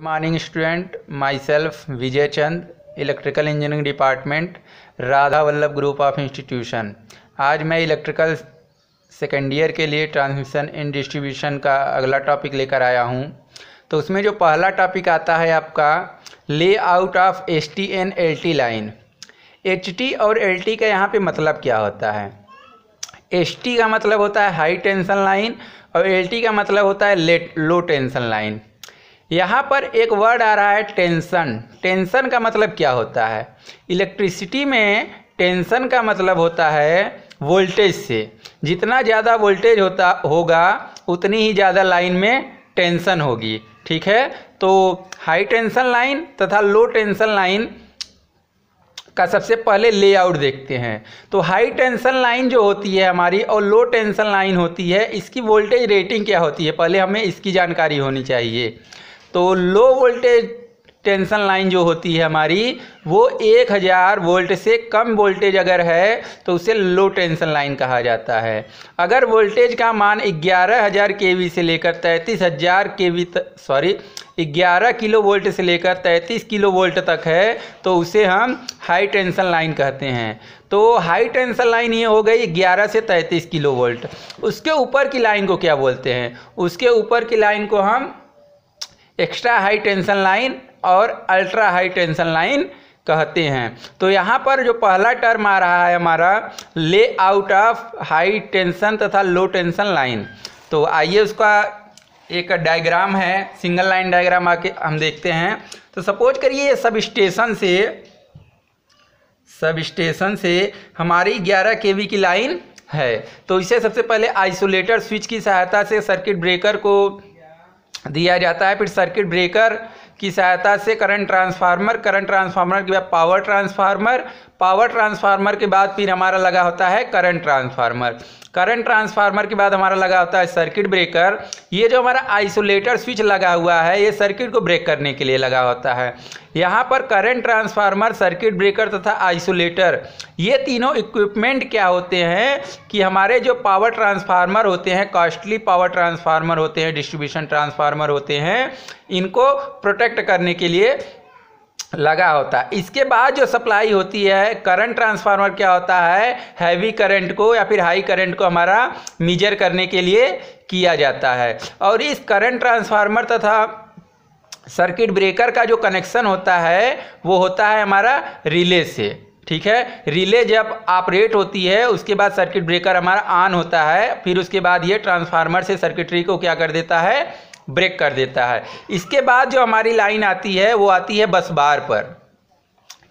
Morning student, my self Vijay Chand, electrical engineering department, Radha Vallabh group of institution. आज मैं electrical second year के लिए transmission and distribution का अगला टॉपिक लेकर आया हूँ। तो उसमें जो पहला टॉपिक आता है आपका layout of ST and LT line. HT और एलटी का यहाँ पे मतलब क्या होता है? एसटी का मतलब होता है हाई टेंशन लाइन और एलटी का मतलब होता है लो टेंशन लाइन। यहाँ पर एक वर्ड आ रहा है टेंशन। टेंशन का मतलब क्या होता है? इलेक्ट्रिसिटी में टेंशन का मतलब होता है वोल्टेज से। जितना ज़्यादा वोल्टेज होगा उतनी ही ज़्यादा लाइन में टेंशन होगी। ठीक है, तो हाई टेंशन लाइन तथा लो टेंशन लाइन का सबसे पहले लेआउट देखते हैं। तो हाई टेंशन लाइन जो होती है हमारी और लो टेंशन लाइन होती है, इसकी वोल्टेज रेटिंग क्या होती है, पहले हमें इसकी जानकारी होनी चाहिए। तो लो वोल्टेज टेंशन लाइन जो होती है हमारी, वो 1000 वोल्ट से कम वोल्टेज अगर है तो उसे लो टेंशन लाइन कहा जाता है। अगर वोल्टेज का मान 11000 केवी से लेकर 33000 केवी 11 किलो वोल्ट से लेकर 33 किलो वोल्ट तक है तो उसे हम हाई टेंशन लाइन कहते हैं। तो हाई टेंशन लाइन ये हो गई 11 से 33 किलो वोल्ट। उसके ऊपर की लाइन को क्या बोलते हैं? उसके ऊपर की लाइन को हम एक्स्ट्रा हाई टेंशन लाइन और अल्ट्रा हाई टेंशन लाइन कहते हैं। तो यहाँ पर जो पहला टर्म आ रहा है हमारा लेआउट ऑफ हाई टेंशन तथा लो टेंशन लाइन। तो आइए उसका एक डायग्राम है, सिंगल लाइन डायग्राम आके हम देखते हैं। तो सपोज करिए सब स्टेशन से हमारी 11 केवी की लाइन है। तो इसे सबसे पहले आइसोलेटर स्विच की सहायता से सर्किट ब्रेकर को दिया जाता है। फिर सर्किट ब्रेकर की सहायता से करंट ट्रांसफार्मर के बाद पावर ट्रांसफार्मर के बाद फिर हमारा लगा होता है करंट ट्रांसफार्मर के बाद हमारा लगा होता है सर्किट ब्रेकर। ये जो हमारा आइसोलेटर स्विच लगा हुआ है ये सर्किट को ब्रेक करने के लिए लगा होता है। यहाँ पर करंट ट्रांसफार्मर, सर्किट ब्रेकर तथा आइसोलेटर ये तीनों इक्विपमेंट क्या होते हैं कि हमारे जो पावर ट्रांसफार्मर होते हैं, कॉस्टली पावर ट्रांसफार्मर होते हैं, डिस्ट्रीब्यूशन ट्रांसफार्मर होते हैं, इनको प्रोटेक्ट करने के लिए लगा होता है। इसके बाद जो सप्लाई होती है करंट ट्रांसफार्मर क्या होता है, हैवी करंट को या फिर हाई करंट को हमारा मेजर करने के लिए किया जाता है। और इस करंट ट्रांसफार्मर तथा सर्किट ब्रेकर का जो कनेक्शन होता है वो होता है हमारा रिले से। ठीक है, रिले जब ऑपरेट होती है उसके बाद सर्किट ब्रेकर हमारा ऑन होता है, फिर उसके बाद ये ट्रांसफार्मर से सर्किटरी को क्या कर देता है, ब्रेक कर देता है। इसके बाद जो हमारी लाइन आती है वो आती है बस बार पर।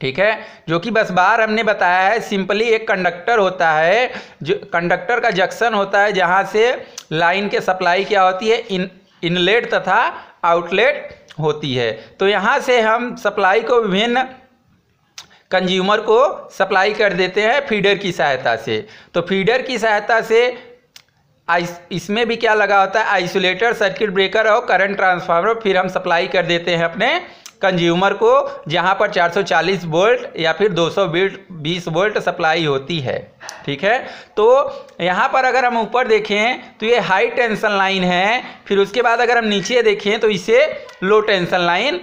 ठीक है, जो कि बस बार हमने बताया है सिंपली एक कंडक्टर होता है, जो कंडक्टर का जंक्शन होता है जहाँ से लाइन के सप्लाई क्या होती है, इनलेट तथा आउटलेट होती है। तो यहाँ से हम सप्लाई को विभिन्न कंज्यूमर को सप्लाई कर देते हैं फीडर की सहायता से। तो फीडर की सहायता से इसमें भी क्या लगा होता है, आइसोलेटर, सर्किट ब्रेकर और करंट ट्रांसफार्मर, फिर हम सप्लाई कर देते हैं अपने कंज्यूमर को जहां पर 440 वोल्ट या फिर 220 वोल्ट सप्लाई होती है। ठीक है, तो यहां पर अगर हम ऊपर देखें तो ये हाई टेंशन लाइन है, फिर उसके बाद अगर हम नीचे देखें तो इसे लो टेंशन लाइन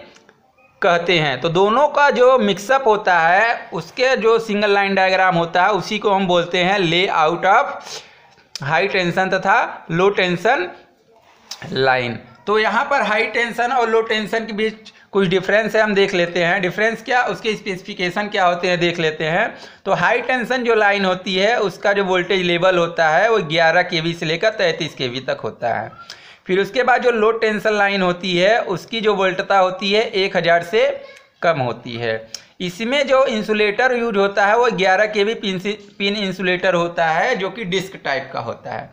कहते हैं। तो दोनों का जो मिक्सअप होता है उसके जो सिंगल लाइन डायग्राम होता है उसी को हम बोलते हैं लेआउट ऑफ हाई टेंशन तथा लो टेंशन लाइन। तो यहाँ पर हाई टेंशन और लो टेंशन के बीच कुछ डिफरेंस है, हम देख लेते हैं। डिफरेंस क्या, उसके स्पेसिफिकेशन क्या होते हैं देख लेते हैं। तो हाई टेंशन जो लाइन होती है उसका जो वोल्टेज लेवल होता है वो 11 केवी से लेकर 33 केवी तक होता है। फिर उसके बाद जो लो टेंशन लाइन होती है उसकी जो वोल्टता होती है 1000 से कम होती है। इसमें जो इंसुलेटर यूज होता है वो 11 केवी पिन इंसुलेटर होता है जो कि डिस्क टाइप का होता है।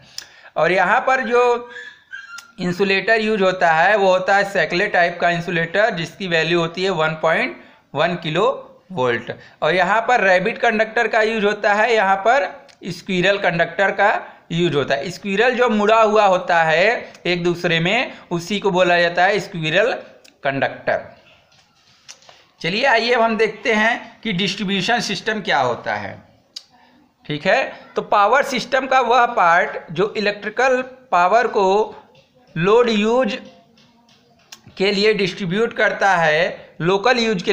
और यहाँ पर जो इंसुलेटर यूज होता है वो होता है सैकले टाइप का इंसुलेटर जिसकी वैल्यू होती है 1.1 किलो वोल्ट। और यहाँ पर रैबिट कंडक्टर का यूज होता है, यहाँ पर स्क्विरल कंडक्टर का यूज होता है। स्क्विरल जो मुड़ा हुआ होता है एक दूसरे में उसी को बोला जाता है स्क्विरल कंडक्टर। चलिए आइए अब हम देखते हैं कि डिस्ट्रीब्यूशन सिस्टम क्या होता है। ठीक है, तो पावर सिस्टम का वह पार्ट जो इलेक्ट्रिकल पावर को लोड यूज के लिए डिस्ट्रीब्यूट करता है, लोकल यूज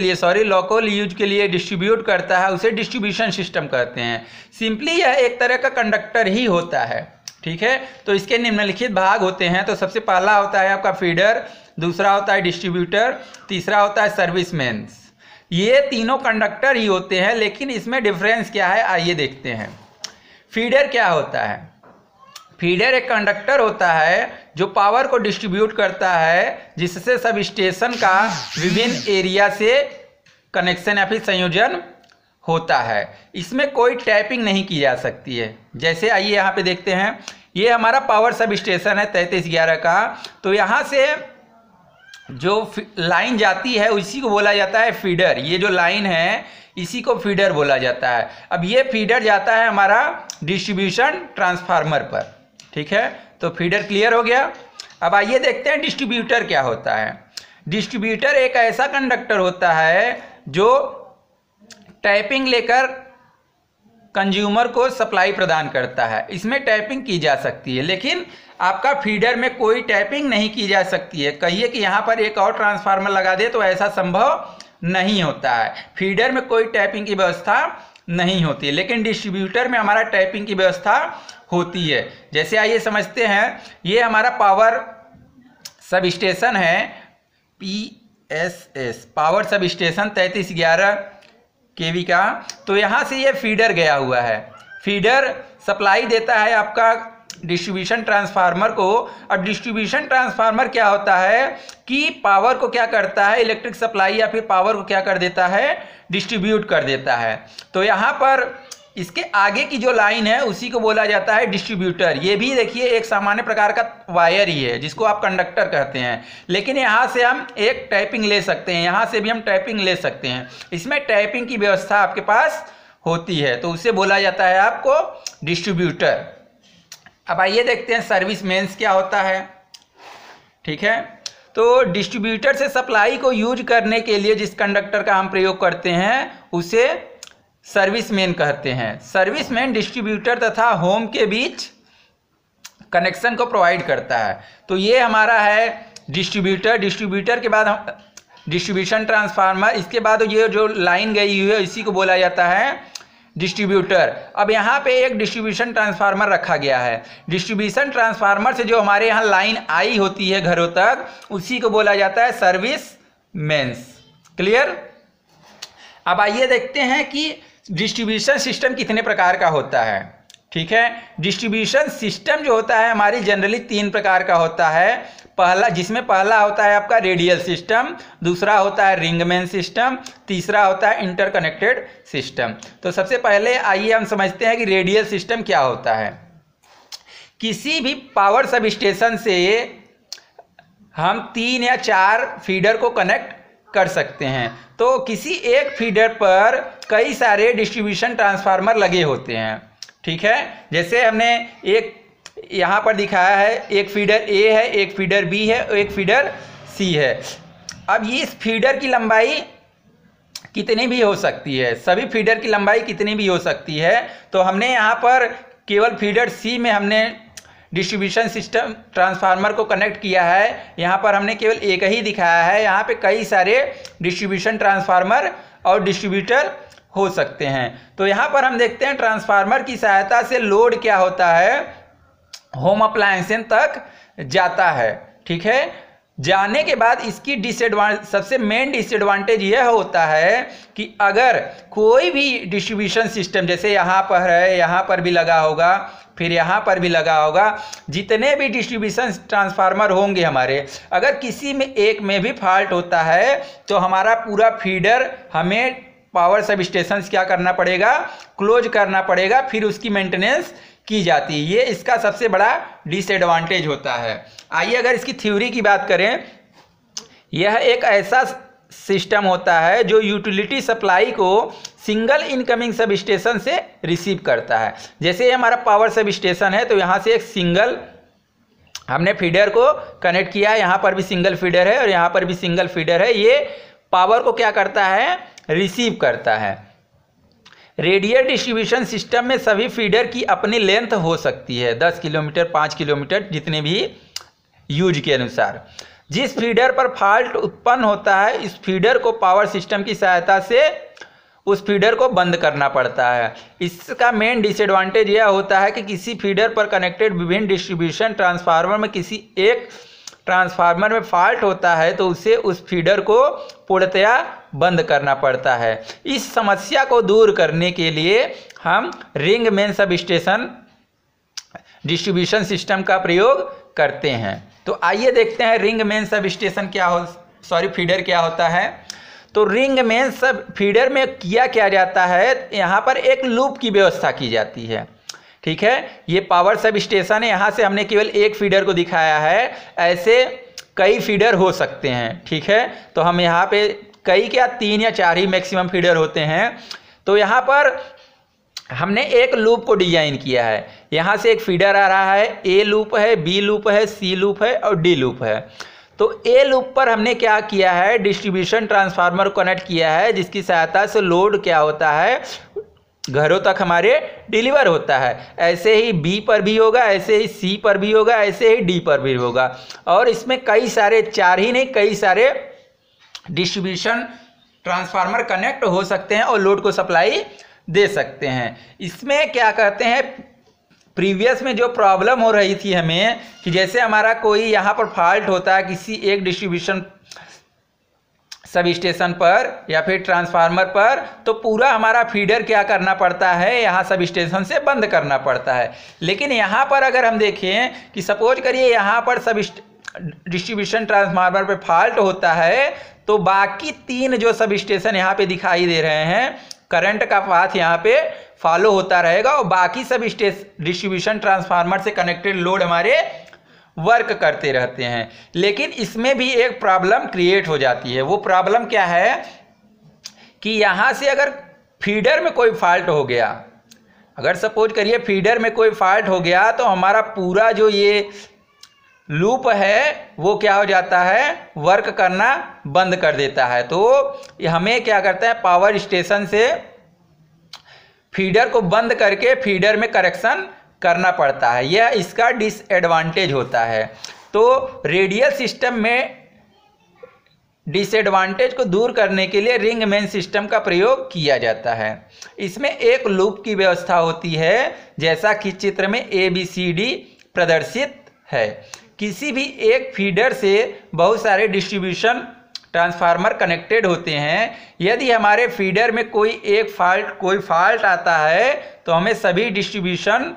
के लिए डिस्ट्रीब्यूट करता है, उसे डिस्ट्रीब्यूशन सिस्टम कहते हैं। सिंपली यह एक तरह का कंडक्टर ही होता है, ठीक है। तो इसके निम्नलिखित भाग होते हैं। तो सबसे पहला होता है आपका फीडर, दूसरा होता है डिस्ट्रीब्यूटर, तीसरा होता है सर्विसमैन्स। ये तीनों कंडक्टर ही होते हैं, लेकिन इसमें डिफरेंस क्या है आइए देखते हैं। फीडर क्या होता है? फीडर एक कंडक्टर होता है जो पावर को डिस्ट्रीब्यूट करता है, जिससे सब स्टेशन का विभिन्न एरिया से कनेक्शन या फिर संयोजन होता है। इसमें कोई टैपिंग नहीं की जा सकती है। जैसे आइए यहाँ पे देखते हैं, ये हमारा पावर सब स्टेशन है 3311 का। तो यहाँ से जो लाइन जाती है उसी को बोला जाता है फीडर। ये जो लाइन है इसी को फीडर बोला जाता है। अब ये फीडर जाता है हमारा डिस्ट्रीब्यूशन ट्रांसफार्मर पर, ठीक है। तो फीडर क्लियर हो गया। अब आइए देखते हैं डिस्ट्रीब्यूटर क्या होता है। डिस्ट्रीब्यूटर एक ऐसा कंडक्टर होता है जो टैपिंग लेकर कंज्यूमर को सप्लाई प्रदान करता है। इसमें टैपिंग की जा सकती है, लेकिन आपका फीडर में कोई टैपिंग नहीं की जा सकती है। कहिए कि यहाँ पर एक और ट्रांसफार्मर लगा दे तो ऐसा संभव नहीं होता है। फीडर में कोई टैपिंग की व्यवस्था नहीं होती है, लेकिन डिस्ट्रीब्यूटर में हमारा टैपिंग की व्यवस्था होती है। जैसे आइए समझते हैं, ये हमारा पावर सब स्टेशन है PSS, power sub station 3311 kV का। तो यहाँ से ये फीडर गया हुआ है। फीडर सप्लाई देता है आपका डिस्ट्रीब्यूशन ट्रांसफार्मर को। और डिस्ट्रीब्यूशन ट्रांसफार्मर क्या होता है कि पावर को क्या करता है, इलेक्ट्रिक सप्लाई या फिर पावर को क्या कर देता है, डिस्ट्रीब्यूट कर देता है। तो यहाँ पर इसके आगे की जो लाइन है उसी को बोला जाता है डिस्ट्रीब्यूटर। ये भी देखिए एक सामान्य प्रकार का वायर ही है जिसको आप कंडक्टर कहते हैं, लेकिन यहाँ से हम एक टैपिंग ले सकते हैं, यहाँ से भी हम टैपिंग ले सकते हैं। इसमें टैपिंग की व्यवस्था आपके पास होती है, तो उसे बोला जाता है आपको डिस्ट्रीब्यूटर। अब आइए देखते हैं सर्विसमैन्स क्या होता है, ठीक है। तो डिस्ट्रीब्यूटर से सप्लाई को यूज करने के लिए जिस कंडक्टर का हम प्रयोग करते हैं उसे सर्विसमैन कहते हैं। सर्विसमैन डिस्ट्रीब्यूटर तथा होम के बीच कनेक्शन को प्रोवाइड करता है। तो ये हमारा है डिस्ट्रीब्यूटर। डिस्ट्रीब्यूटर के बाद हम डिस्ट्रीब्यूशन ट्रांसफार्मर, इसके बाद ये जो लाइन गई हुई है इसी को बोला जाता है डिस्ट्रीब्यूटर। अब यहाँ पे एक डिस्ट्रीब्यूशन ट्रांसफार्मर रखा गया है। डिस्ट्रीब्यूशन ट्रांसफार्मर से जो हमारे यहाँ लाइन आई होती है घरों तक, उसी को बोला जाता है सर्विसमैन्स। क्लियर। अब आइए देखते हैं कि डिस्ट्रीब्यूशन सिस्टम कितने प्रकार का होता है, ठीक है। डिस्ट्रीब्यूशन सिस्टम जो होता है हमारी जनरली 3 प्रकार का होता है। जिसमें पहला होता है आपका रेडियल सिस्टम, दूसरा होता है रिंगमैन सिस्टम, तीसरा होता है इंटरकनेक्टेड सिस्टम। तो सबसे पहले आइए हम समझते हैं कि रेडियल सिस्टम क्या होता है। किसी भी पावर सब स्टेशन से हम 3 या 4 फीडर को कनेक्ट कर सकते हैं। तो किसी एक फीडर पर कई सारे डिस्ट्रीब्यूशन ट्रांसफार्मर लगे होते हैं, ठीक है। जैसे हमने एक यहाँ पर दिखाया है, एक फीडर A है, एक फीडर B है और एक फीडर C है। अब ये इस फीडर की लंबाई कितनी भी हो सकती है, सभी फीडर की लंबाई कितनी भी हो सकती है। तो हमने यहाँ पर केवल फीडर C में हमने डिस्ट्रीब्यूशन सिस्टम ट्रांसफार्मर को कनेक्ट किया है। यहाँ पर हमने केवल एक ही दिखाया है, यहाँ पे कई सारे डिस्ट्रीब्यूशन ट्रांसफार्मर और डिस्ट्रीब्यूटर हो सकते हैं। तो यहाँ पर हम देखते हैं ट्रांसफार्मर की सहायता से लोड क्या होता है, होम अप्लायंसेस तक जाता है, ठीक है। जाने के बाद इसकी सबसे मेन डिसएडवांटेज यह होता है कि अगर कोई भी डिस्ट्रीब्यूशन सिस्टम, जैसे यहाँ पर है, यहाँ पर भी लगा होगा, फिर यहाँ पर भी लगा होगा, जितने भी डिस्ट्रीब्यूशन ट्रांसफार्मर होंगे हमारे, अगर किसी में एक में भी फॉल्ट होता है तो हमारा पूरा फीडर हमें पावर सब स्टेशन क्या करना पड़ेगा, क्लोज करना पड़ेगा, फिर उसकी मेंटेनेंस की जाती है। ये इसका सबसे बड़ा डिसएडवांटेज होता है। आइए अगर इसकी थ्योरी की बात करें, यह एक ऐसा सिस्टम होता है जो यूटिलिटी सप्लाई को सिंगल इनकमिंग सब स्टेशन से रिसीव करता है। जैसे ये हमारा पावर सब स्टेशन है, तो यहाँ से एक सिंगल हमने फीडर को कनेक्ट किया है, यहाँ पर भी सिंगल फीडर है और यहाँ पर भी सिंगल फीडर है। ये पावर को क्या करता है, रिसीव करता है। रेडियल डिस्ट्रीब्यूशन सिस्टम में सभी फीडर की अपनी लेंथ हो सकती है, 10 किलोमीटर, 5 किलोमीटर, जितने भी यूज के अनुसार। जिस फीडर पर फॉल्ट उत्पन्न होता है इस फीडर को पावर सिस्टम की सहायता से उस फीडर को बंद करना पड़ता है। इसका मेन डिसएडवांटेज यह होता है कि किसी फीडर पर कनेक्टेड विभिन्न डिस्ट्रीब्यूशन ट्रांसफार्मर में किसी एक ट्रांसफार्मर में फॉल्ट होता है तो उसे उस फीडर को पूर्णतया बंद करना पड़ता है। इस समस्या को दूर करने के लिए हम ring main sub station distribution system का प्रयोग करते हैं। तो आइए देखते हैं ring main sub station feeder क्या होता है। तो रिंग मेन सब फीडर में क्या जाता है, यहाँ पर एक लूप की व्यवस्था की जाती है। ठीक है, ये पावर सब स्टेशन है, यहाँ से हमने केवल एक फीडर को दिखाया है, ऐसे कई फीडर हो सकते हैं। ठीक है, तो हम यहाँ पे कई क्या 3 या 4 ही मैक्सिमम फीडर होते हैं। तो यहाँ पर हमने एक लूप को डिजाइन किया है। यहाँ से एक फीडर आ रहा है, ए लूप है, बी लूप है, सी लूप है और डी लूप है। तो ए लूप पर हमने क्या किया है, डिस्ट्रीब्यूशन ट्रांसफार्मर कनेक्ट किया है, जिसकी सहायता से लोड क्या होता है, घरों तक हमारे डिलीवर होता है। ऐसे ही बी पर भी होगा, ऐसे ही सी पर भी होगा, ऐसे ही डी पर भी होगा। और इसमें कई सारे, 4 ही नहीं कई सारे डिस्ट्रीब्यूशन ट्रांसफार्मर कनेक्ट हो सकते हैं और लोड को सप्लाई दे सकते हैं। इसमें क्या कहते हैं, प्रीवियस में जो प्रॉब्लम हो रही थी हमें कि जैसे हमारा कोई यहाँ पर फॉल्ट होता है किसी एक डिस्ट्रीब्यूशन सब स्टेशन पर या फिर ट्रांसफार्मर पर, तो पूरा हमारा फीडर क्या करना पड़ता है, यहाँ सब स्टेशन से बंद करना पड़ता है। लेकिन यहाँ पर अगर हम देखें कि सपोज करिए यहाँ पर सब डिस्ट्रीब्यूशन ट्रांसफार्मर पे फॉल्ट होता है तो बाकी 3 जो सब स्टेशन यहाँ पे दिखाई दे रहे हैं, करंट का पाथ यहाँ पे फॉलो होता रहेगा और बाकी सब डिस्ट्रीब्यूशन ट्रांसफार्मर से कनेक्टेड लोड हमारे वर्क करते रहते हैं। लेकिन इसमें भी एक प्रॉब्लम क्रिएट हो जाती है। वो प्रॉब्लम क्या है कि यहाँ से अगर फीडर में कोई फॉल्ट हो गया, अगर सपोज करिए फीडर में कोई फॉल्ट हो गया तो हमारा पूरा जो ये लूप है वो क्या हो जाता है, वर्क करना बंद कर देता है। तो हमें क्या करता है, पावर स्टेशन से फीडर को बंद करके फीडर में करेक्शन करना पड़ता है। यह इसका डिसएडवांटेज होता है। तो रेडियल सिस्टम में डिसएडवांटेज को दूर करने के लिए रिंग मेन सिस्टम का प्रयोग किया जाता है। इसमें एक लूप की व्यवस्था होती है, जैसा कि चित्र में ABCD प्रदर्शित है। किसी भी एक फीडर से बहुत सारे डिस्ट्रीब्यूशन ट्रांसफार्मर कनेक्टेड होते हैं। यदि हमारे फीडर में कोई फॉल्ट आता है तो हमें सभी डिस्ट्रीब्यूशन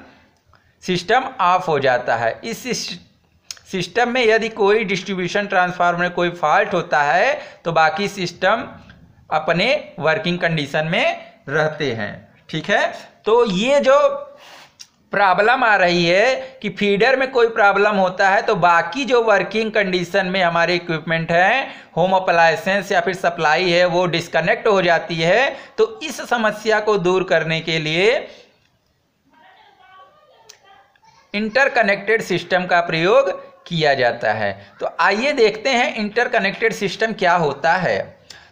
सिस्टम ऑफ हो जाता है। इस सिस्टम में यदि कोई डिस्ट्रीब्यूशन ट्रांसफार्मर में कोई फॉल्ट होता है तो बाकी सिस्टम अपने वर्किंग कंडीशन में रहते हैं। ठीक है, तो ये जो प्रॉब्लम आ रही है कि फीडर में कोई प्रॉब्लम होता है तो बाकी जो वर्किंग कंडीशन में हमारे इक्विपमेंट हैं, होम अप्लायंसेस या फिर सप्लाई है, वो डिस्कनेक्ट हो जाती है। तो इस समस्या को दूर करने के लिए इंटरकनेक्टेड सिस्टम का प्रयोग किया जाता है। तो आइए देखते हैं इंटरकनेक्टेड सिस्टम क्या होता है।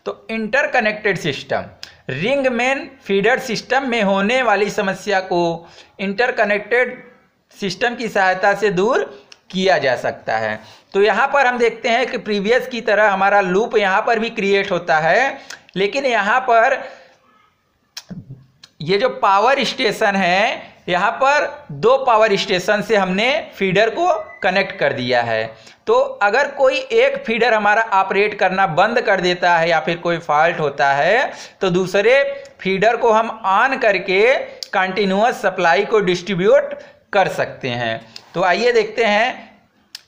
तो interconnected system ring main feeder system में होने वाली समस्या को इंटरकनेक्टेड सिस्टम की सहायता से दूर किया जा सकता है। तो यहाँ पर हम देखते हैं कि प्रीवियस की तरह हमारा लूप यहाँ पर भी क्रिएट होता है, लेकिन यहाँ पर ये जो पावर स्टेशन है, यहाँ पर 2 पावर स्टेशन से हमने फीडर को कनेक्ट कर दिया है। तो अगर कोई एक फीडर हमारा ऑपरेट करना बंद कर देता है या फिर कोई फॉल्ट होता है तो दूसरे फीडर को हम ऑन करके कंटिन्यूअस सप्लाई को डिस्ट्रीब्यूट कर सकते हैं। तो आइए देखते हैं,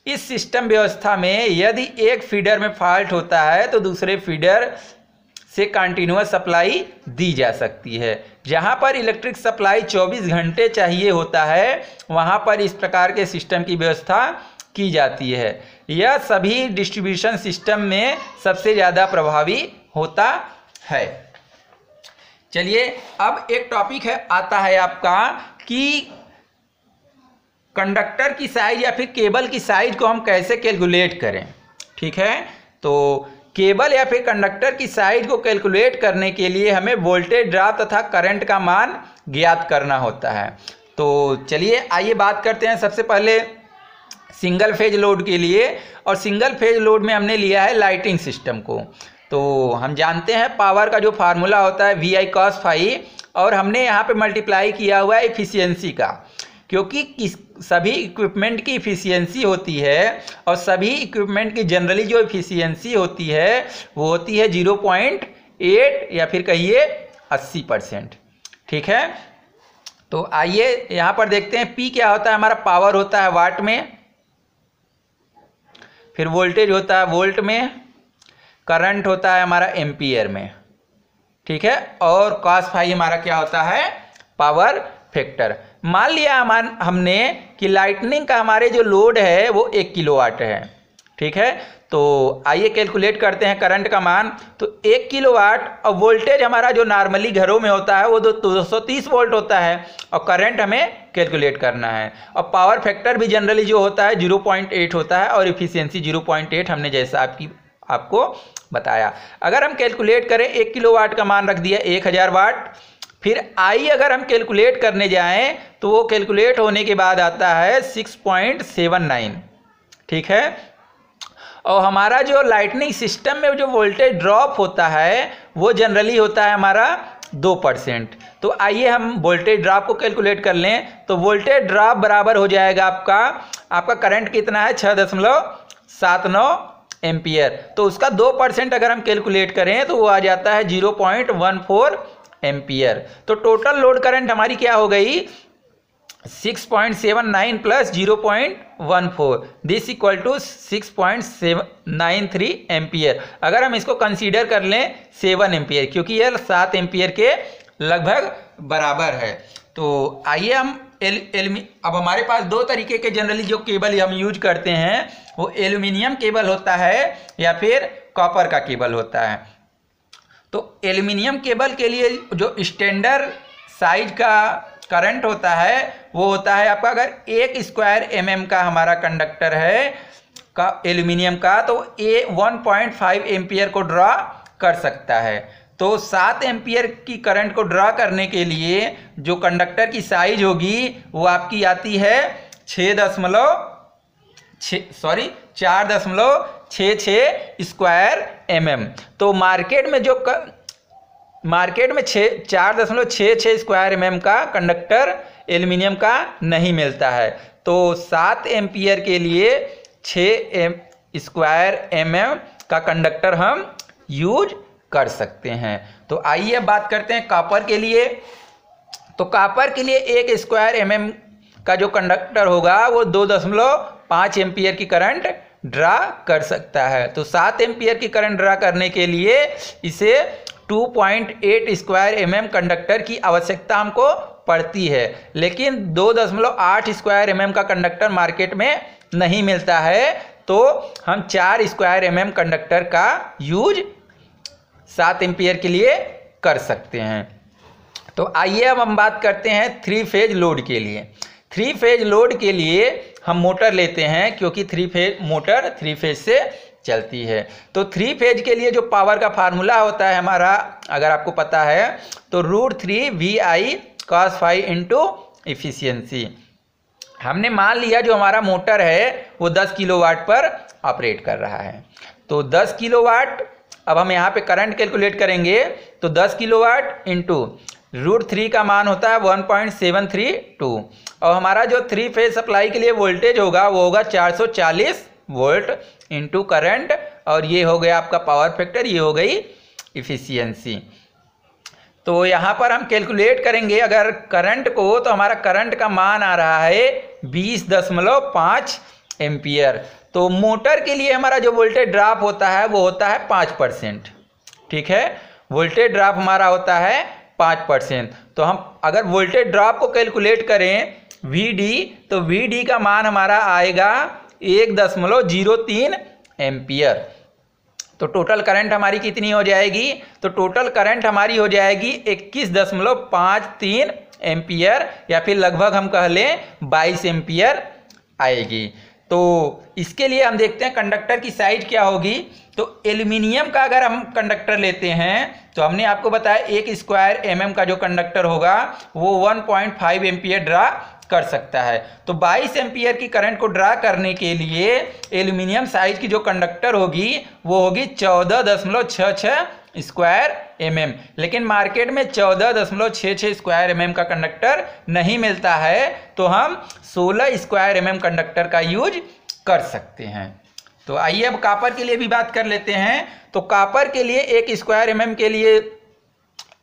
इस सिस्टम व्यवस्था में यदि एक फीडर में फॉल्ट होता है तो दूसरे फीडर से कंटिन्यूअस सप्लाई दी जा सकती है। जहां पर इलेक्ट्रिक सप्लाई 24 घंटे चाहिए होता है वहां पर इस प्रकार के सिस्टम की व्यवस्था की जाती है। यह सभी डिस्ट्रीब्यूशन सिस्टम में सबसे ज़्यादा प्रभावी होता है। चलिए अब एक टॉपिक आता है आपका कि कंडक्टर की साइज या फिर केबल की साइज को हम कैसे कैलकुलेट करें। ठीक है, तो केबल या फिर कंडक्टर की साइज को कैलकुलेट करने के लिए हमें वोल्टेज ड्रॉप तथा करंट का मान ज्ञात करना होता है। तो चलिए आइए बात करते हैं। सबसे पहले सिंगल फेज लोड के लिए, और सिंगल फेज लोड में हमने लिया है लाइटिंग सिस्टम को। तो हम जानते हैं पावर का जो फार्मूला होता है VI cos फाई, और हमने यहाँ पे मल्टीप्लाई किया हुआ है एफिशिएंसी का, क्योंकि सभी इक्विपमेंट की इफ़िशियंसी होती है, और सभी इक्विपमेंट की जनरली जो इफ़िशियंसी होती है वो होती है 0.8 या फिर कहिए 80%। ठीक है, तो आइए यहाँ पर देखते हैं P क्या होता है। हमारा पावर होता है वाट में, फिर वोल्टेज होता है वोल्ट में, करंट होता है हमारा एम्पियर में। ठीक है, और cos फाई हमारा क्या होता है, पावर फैक्टर। मान लिया हमने कि लाइटनिंग का हमारे जो लोड है वो 1 किलोवाट है। ठीक है, तो आइए कैलकुलेट करते हैं करंट का मान। तो 1 किलोवाट, और वोल्टेज हमारा जो नॉर्मली घरों में होता है वो 230 वोल्ट होता है, और करंट हमें कैलकुलेट करना है। और पावर फैक्टर भी जनरली जो होता है 0.8 होता है, और इफिशियंसी 0.8 हमने जैसा आपको बताया। अगर हम कैलकुलेट करें 1 किलोवाट का मान रख दिया 1000 वाट, फिर आई अगर हम कैलकुलेट करने जाएं तो वो कैलकुलेट होने के बाद आता है 6.79। ठीक है, और हमारा जो लाइटनिंग सिस्टम में जो वोल्टेज ड्रॉप होता है वो जनरली होता है हमारा 2%। तो आइए हम वोल्टेज ड्रॉप को कैलकुलेट कर लें। तो वोल्टेज ड्रॉप बराबर हो जाएगा आपका करंट कितना है 6.79 एम्पियर, तो उसका 2% अगर हम कैलकुलेट करें तो वो आ जाता है 0.14 एम्पियर। तो टोटल लोड करंट हमारी क्या हो गई 6.79 plus 0.14, this equal to 6.93 ampere. अगर हम इसको कंसीडर कर लें 7 एम्पियर, क्योंकि यह 7 एम्पियर के लगभग बराबर है। तो आइए हम अब हमारे पास दो तरीके के जनरली जो केबल हम यूज करते हैं वो एल्यूमिनियम केबल होता है या फिर कॉपर का केबल होता है। तो एल्यूमिनियम केबल के लिए जो स्टैंडर्ड साइज का करंट होता है वो होता है आपका, अगर 1 स्क्वायर mm का हमारा कंडक्टर है का एल्यूमिनियम का, तो ये 1.5 एम्पियर को ड्रा कर सकता है। तो 7 एम्पियर की करंट को ड्रा करने के लिए जो कंडक्टर की साइज होगी वो आपकी आती है 4.66 स्क्वायर mm। तो मार्केट में 4.66 स्क्वायर mm का कंडक्टर एल्यूमिनियम का नहीं मिलता है। तो 7 एम्पियर के लिए 6 स्क्वायर mm का कंडक्टर हम यूज कर सकते हैं। तो आइए बात करते हैं कॉपर के लिए। तो कॉपर के लिए 1 स्क्वायर mm का जो कंडक्टर होगा वो 2.5 एम्पियर की करंट ड्रा कर सकता है। तो 7 एम्पियर की करंट ड्रा करने के लिए इसे 2.8 स्क्वायर mm कंडक्टर की आवश्यकता हमको पड़ती है, लेकिन 2.8 स्क्वायर mm का कंडक्टर मार्केट में नहीं मिलता है। तो हम 4 स्क्वायर mm कंडक्टर का यूज 7 एम्पियर के लिए कर सकते हैं। तो आइए अब हम बात करते हैं 3 फेज लोड के लिए। 3 फेज लोड के लिए हम मोटर लेते हैं, क्योंकि 3 फेज मोटर 3 फेज से चलती है। तो 3 फेज के लिए जो पावर का फार्मूला होता है हमारा, अगर आपको पता है तो √3 VI cos phi into efficiency. हमने मान लिया जो हमारा मोटर है वो 10 किलोवाट पर ऑपरेट कर रहा है। तो 10 किलोवाट, अब हम यहाँ पे करंट कैलकुलेट करेंगे तो 10 किलोवाट इंटू √3 का मान होता है 1.732, और हमारा जो 3 फेज सप्लाई के लिए वोल्टेज होगा वो होगा 440 वोल्ट इंटू करंट, और ये हो गया आपका पावर फैक्टर, ये हो गई इफिशियंसी। तो यहाँ पर हम कैलकुलेट करेंगे अगर करंट को, तो हमारा करंट का मान आ रहा है 20.5 एम्पियर। तो मोटर के लिए हमारा जो वोल्टेज ड्रॉप होता है वो होता है 5%। ठीक है, वोल्टेज ड्रॉप हमारा होता है 5%। तो हम अगर वोल्टेज ड्रॉप को कैलकुलेट करें VD, तो VD का मान हमारा आएगा 1.03 एम्पियर। तो टोटल करंट हमारी कितनी हो जाएगी, तो टोटल करंट हमारी हो जाएगी 21.53 एम्पियर, या फिर लगभग हम कह लें 22 एम्पियर आएगी। तो इसके लिए हम देखते हैं कंडक्टर की साइज क्या होगी। तो एल्यूमिनियम का अगर हम कंडक्टर लेते हैं तो हमने आपको बताया 1 स्क्वायर mm का जो कंडक्टर होगा वो 1.5 एम्पियर ड्रा कर सकता है। तो 22 एम्पियर की करंट को ड्रा करने के लिए एल्यूमिनियम साइज की जो कंडक्टर होगी वो होगी 14.66 स्क्वायर mm, लेकिन मार्केट में 14.66 स्क्वायर mm का कंडक्टर नहीं मिलता है, तो हम 16 स्क्वायर mm कंडक्टर का यूज कर सकते हैं। तो आइए अब कॉपर के लिए भी बात कर लेते हैं। तो कॉपर के लिए 1 स्क्वायर mm के लिए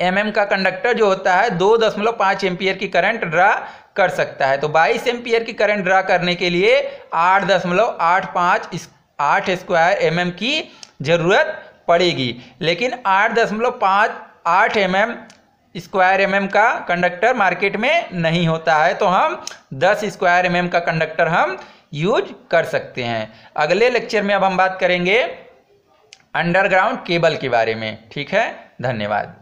का कंडक्टर जो होता है 2.5 एम्पियर की करंट ड्रा कर सकता है। तो 22 एम्पियर की करंट ड्रा करने के लिए 8 स्क्वायर mm की जरूरत पड़ेगी, लेकिन 8 mm स्क्वायर mm का कंडक्टर मार्केट में नहीं होता है, तो हम 10 स्क्वायर mm का कंडक्टर हम यूज कर सकते हैं। अगले लेक्चर में अब हम बात करेंगे अंडरग्राउंड केबल के बारे में। ठीक है, धन्यवाद।